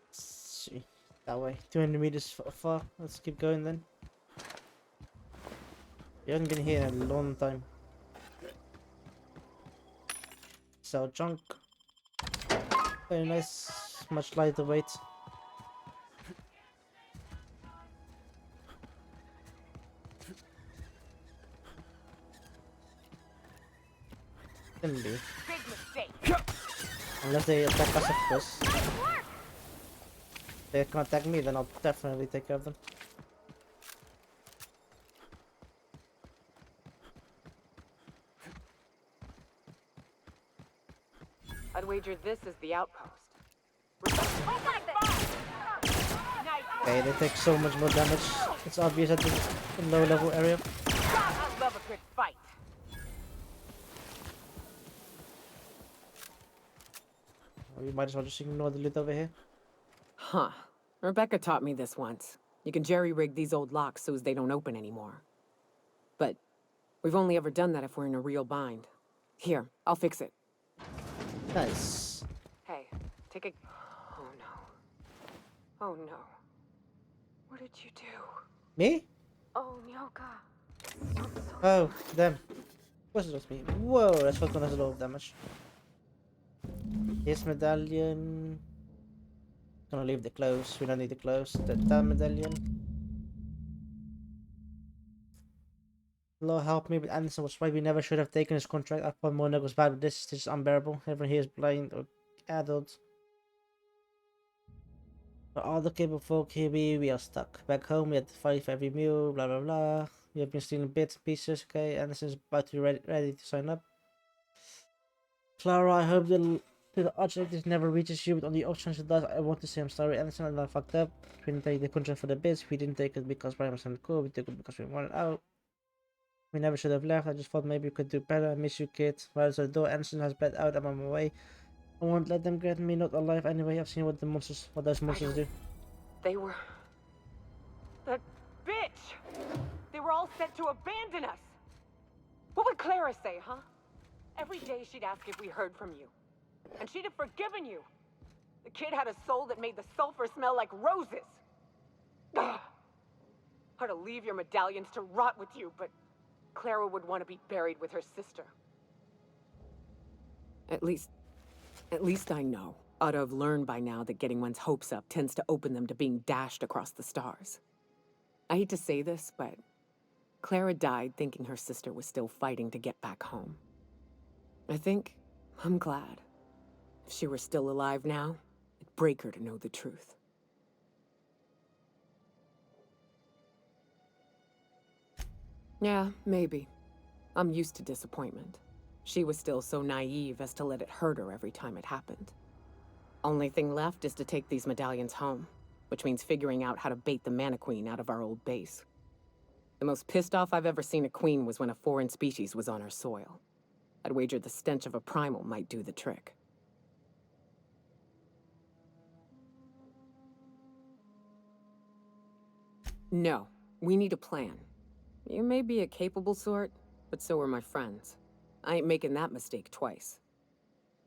Let's see. That way. 200 meters far. Let's keep going then. We haven't been here in a long time. So junk. Very nice. Much lighter weight. Can be. Big mistake. Unless they attack us, of course. If they can attack me, then I'll definitely take care of them. I'd wager this is the outpost. Okay, they take so much more damage. It's obvious at the low level area. I love a quick fight. We might as well just ignore the loot over here. Huh. Rebecca taught me this once. You can jerry-rig these old locks so as they don't open anymore. But we've only ever done that if we're in a real bind. Here, I'll fix it. Nice. Hey, take a... Oh no. Oh no. What did you do? Me? Oh, Nyoka. Oh, damn. Of course it was me. Whoa, that's what has a lot of damage. Here's medallion. Gonna leave the clothes. We don't need the clothes. That medallion. Lord help me, but Anderson was right. We never should have taken his contract. I thought Mona was bad, but this is unbearable. Everyone here is blind or adult. For all the capable folk here, we are stuck. Back home, we had to fight for every meal, blah blah blah. We have been stealing bits and pieces, okay? Anderson's about to be ready to sign up. Clara, I hope the architect never reaches you, but on the off chance it does, I want to say I'm sorry, Anderson, and I fucked up. We didn't take the contract for the bits. We didn't take it because Brian was so cool. We took it because we wanted out. We never should have left. I just thought maybe we could do better. I miss you, kid. Right outside the door, Anderson has bled out. I'm on my way. I won't let them get me not alive anyway. I've seen what those monsters do. They were... That bitch! They were all set to abandon us! What would Clara say, huh? Every day she'd ask if we heard from you. And she'd have forgiven you. The kid had a soul that made the sulfur smell like roses. Ugh. Or to leave your medallions to rot with you, but Clara would want to be buried with her sister. At least I know. Ought to have learned by now that getting one's hopes up tends to open them to being dashed across the stars. I hate to say this, but Clara died thinking her sister was still fighting to get back home. I'm glad. If she were still alive now, it'd break her to know the truth. Yeah, maybe. I'm used to disappointment. She was still so naive as to let it hurt her every time it happened. Only thing left is to take these medallions home, which means figuring out how to bait the Mana Queen out of our old base. The most pissed off I've ever seen a queen was when a foreign species was on our soil. I'd wager the stench of a primal might do the trick. No, we need a plan. You may be a capable sort, but so are my friends. I ain't making that mistake twice.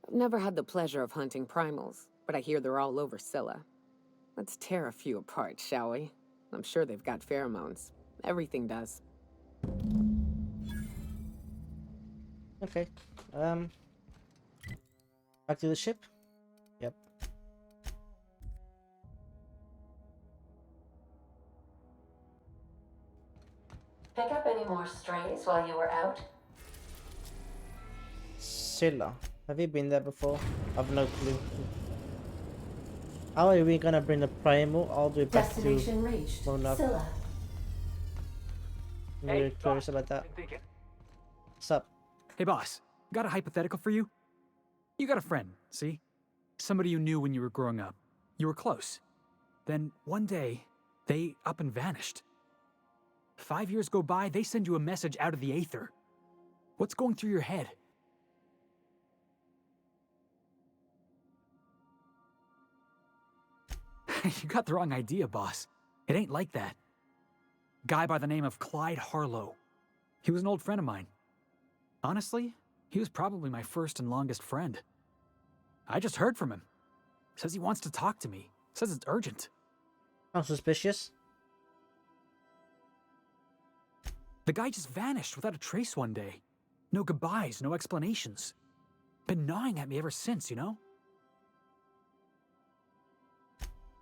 I've never had the pleasure of hunting primals, but I hear they're all over Scylla. Let's tear a few apart, shall we? I'm sure they've got pheromones. Everything does. Okay. Back to the ship? Yep. Pick up any more strays while you were out? Scylla. Have you been there before? I've no clue. How are we gonna bring the Primal all the way back to Destination reached. Monarch? Scylla. I'm really curious about that. What's up? Hey, boss. Got a hypothetical for you? You got a friend, see? Somebody you knew when you were growing up. You were close. Then one day, they up and vanished. 5 years go by, they send you a message out of the aether. What's going through your head? You got the wrong idea, boss. It ain't like that. Guy by the name of Clyde Harlow. He was an old friend of mine. Honestly, he was probably my first and longest friend. I just heard from him. Says he wants to talk to me. Says it's urgent. Sounds suspicious. The guy just vanished without a trace one day. No goodbyes, no explanations. Been gnawing at me ever since, you know?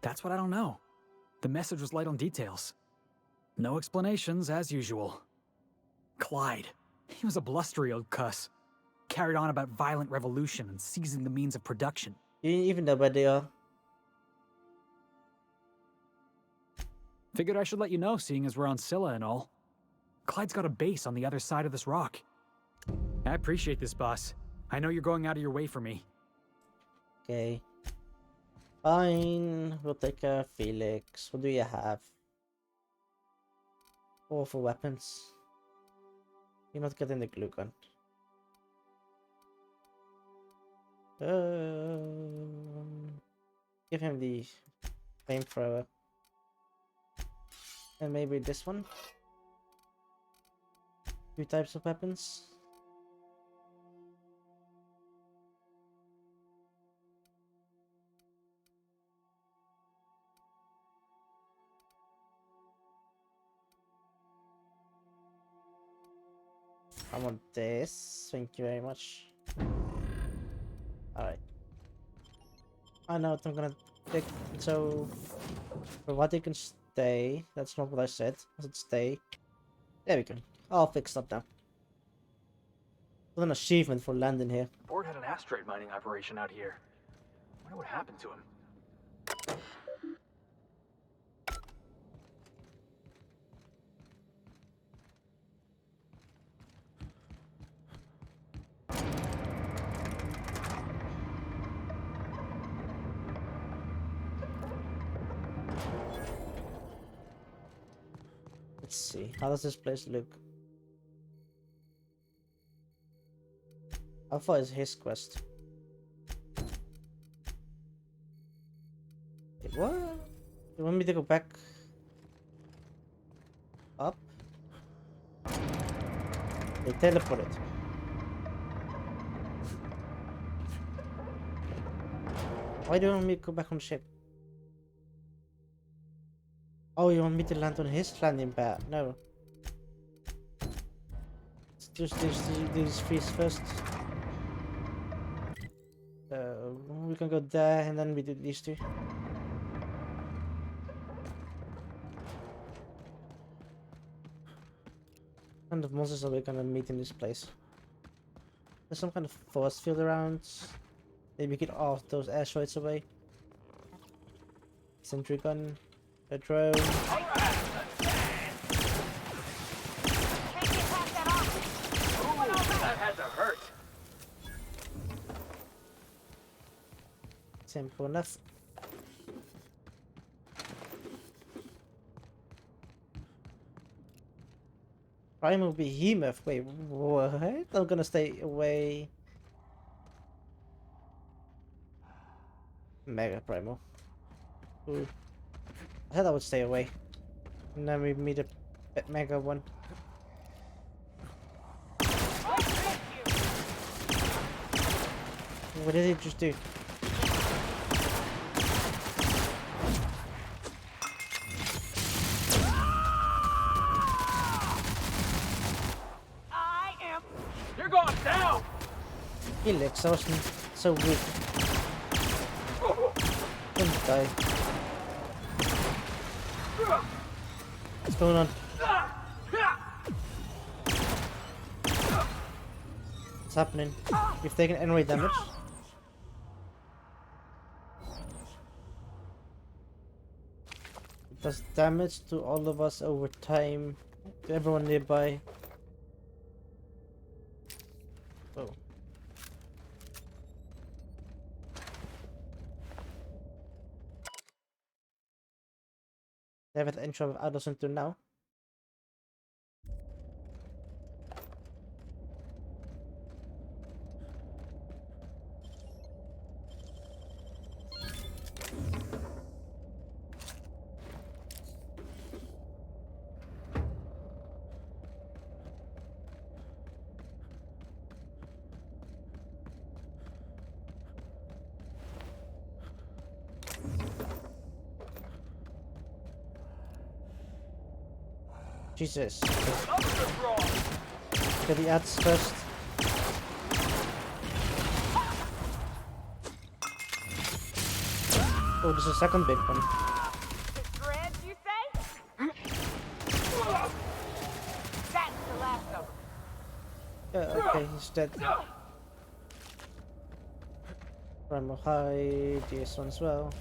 That's what I don't know. The message was light on details. No explanations, as usual. Clyde. He was a blustery old cuss. Carried on about violent revolution and seizing the means of production. You didn't even know where they are. Figured I should let you know, seeing as we're on Scylla and all. Clyde's got a base on the other side of this rock. I appreciate this, boss. I know you're going out of your way for me. Okay. Fine. We'll take Felix. What do you have? Awful weapons. You're not getting the glue gun. Give him the flamethrower. And maybe this one. 2 types of weapons. I want this. Thank you very much. Alright. I know what I'm gonna pick. So, Provided can stay. That's not what I said. I said stay. There we go. All fixed up now. What an achievement for landing here. The board had an asteroid mining operation out here. I wonder what happened to him. Let's see. How does this place look? How far is his quest? What? You want me to go back? Up? They teleported. Why do you want me to go back on ship? Oh, you want me to land on his landing pad? No. Let's just do these trees first. We can go there and then we do these two. What kind of monsters are we gonna meet in this place? There's some kind of force field around. Maybe we get all those asteroids away. Sentry gun. A drone. That had to hurt. Simple enough. Primal Behemoth. Wait, what? I'm gonna stay away. Mega Primal. Ooh. I thought I would stay away. And then we meet a mega one. What did he just do? You're going down! Felix, I wasn't so weak. Don't die. What's going on? What's happening? You've taken any damage? Does damage to all of us over time, to everyone nearby. Oh. They have an intro of Adolf into now. Jesus. Get the ads first. Oh, there's a second big one. Dread, you say? That's the last of them. Yeah, okay, he's dead. Primal High, DS1 as well.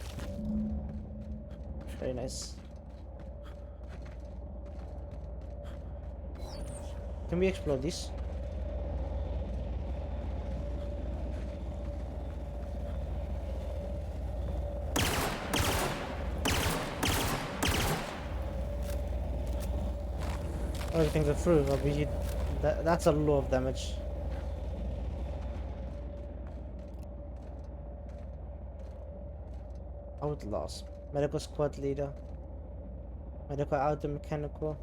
Very nice. Can we explore this? Everything's through. That's a lot of damage. Outlaws. Medical squad leader. Medical auto mechanical.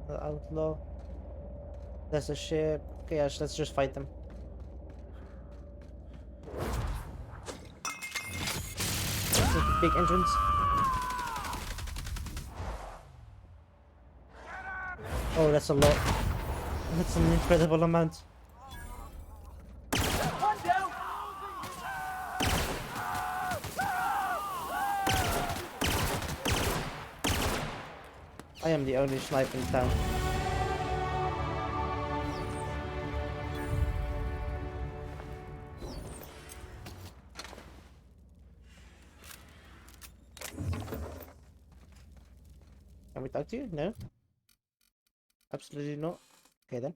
The outlaw. There's a ship. Okay, yeah, let's just fight them. Big entrance. Oh, that's a lot. That's an incredible amount. I am the only sniper in town. Can we talk to you? No? Absolutely not. Okay then.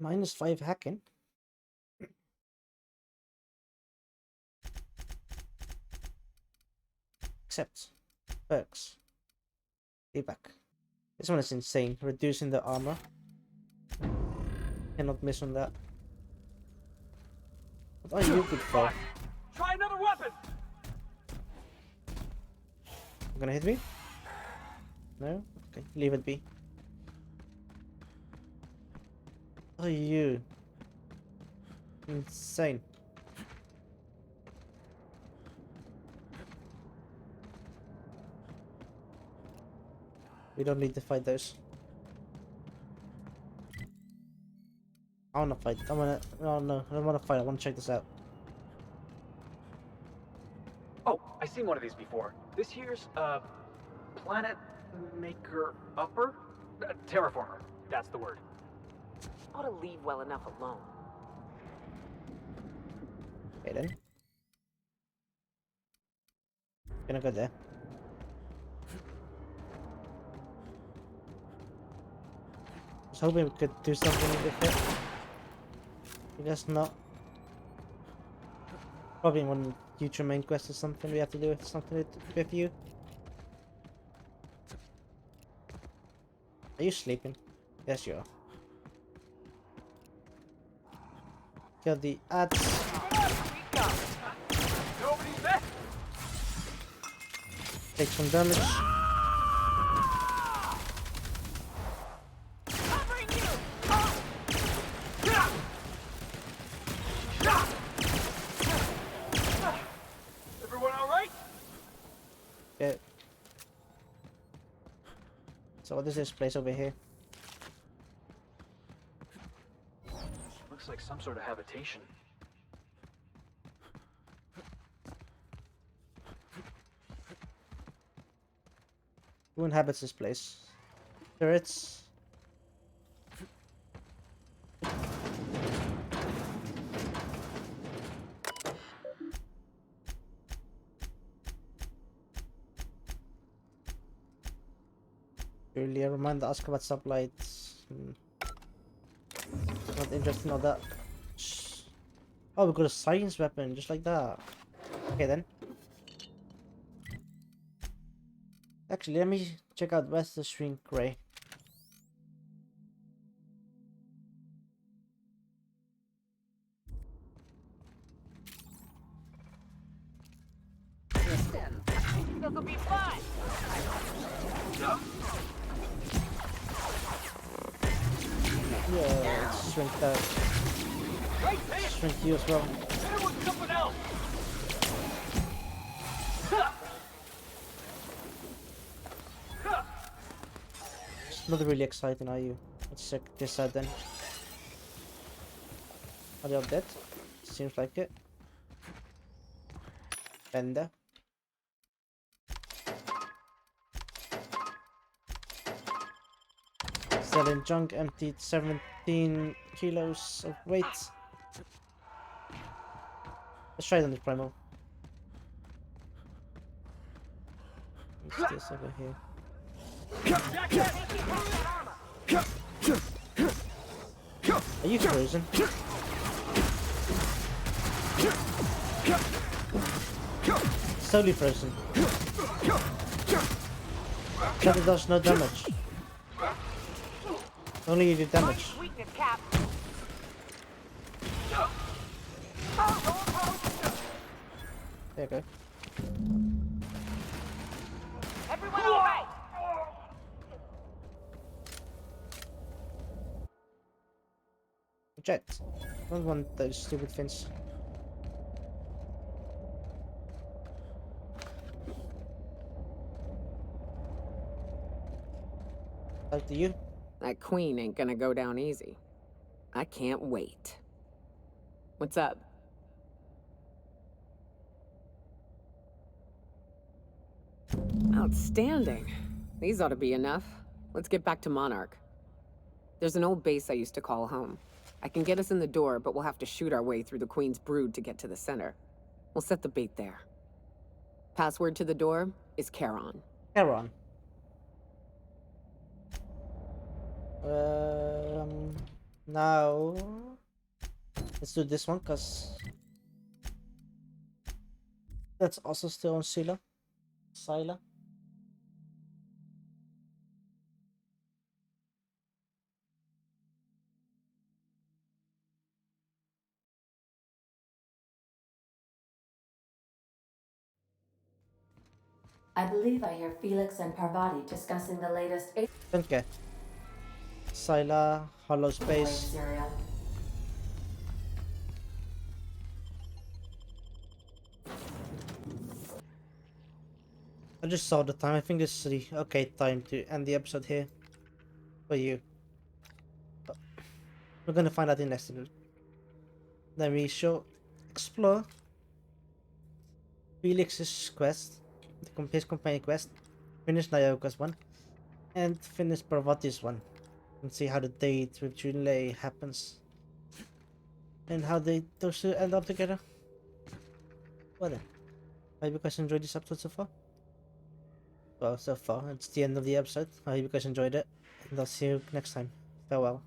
-5 hacking. Accept. Perks. Feedback. This one is insane. Reducing the armor. Cannot miss on that. What are you good for? Try another weapon. You gonna hit me? No? Okay, leave it be. What are you? Insane. We don't need to fight those. I wanna fight. I wanna. Oh no, I don't wanna fight. I wanna check this out. Oh, I seen one of these before. This here's Planet Maker Upper? Terraformer. That's the word. Ought to leave well enough alone. Okay then. Gonna go there. I was hoping we could do something with it. I guess not. Probably one future main quest or something we have to do with something with you. Are you sleeping? Yes, you are. Kill the ads. Take some damage. Everyone all right? Yeah. So what is this place over here? Looks like some sort of habitation. Who inhabits this place? Turrets? Julia, remind ask about sublights. Not interested in all that. Oh, we got a science weapon, just like that. Okay then. Actually, let me check out where's the shrink ray. This'll be fun. Yeah, let's shrink that. Shrink you as well. Something else. It's not really exciting, are you? Let's check this out then. Are they all dead? Seems like it. Bender. Selling junk, emptied 17 kilos of weight. Let's try it on the primal. What's this over here? Are you frozen? Solely frozen. That does no damage. Only you do damage. Weakness, Cap. There you go. Everyone all right? Reject. Don't want those stupid fins. Back to you. That queen ain't gonna go down easy. I can't wait. What's up? Outstanding. These ought to be enough. Let's get back to Monarch. There's an old base I used to call home. I can get us in the door, but we'll have to shoot our way through the Queen's brood to get to the center. We'll set the bait there. Password to the door is Charon. Charon. Now let's do this one because that's also still on Scylla. I believe I hear Felix and Parvati discussing the latest. Okay. Scylla, hollow space. Serial. I just saw the time. I think this is the okay time to end the episode here for you. But we're gonna find out in next episode. Then we shall explore Felix's quest, his companion quest, finish Nyoka's one, and finish Parvati's one, and see how the date with Junlei happens, and how those two end up together. Well then, I hope you guys enjoyed this episode so far. Well, so far, it's the end of the episode. I hope you guys enjoyed it, and I'll see you next time. Farewell.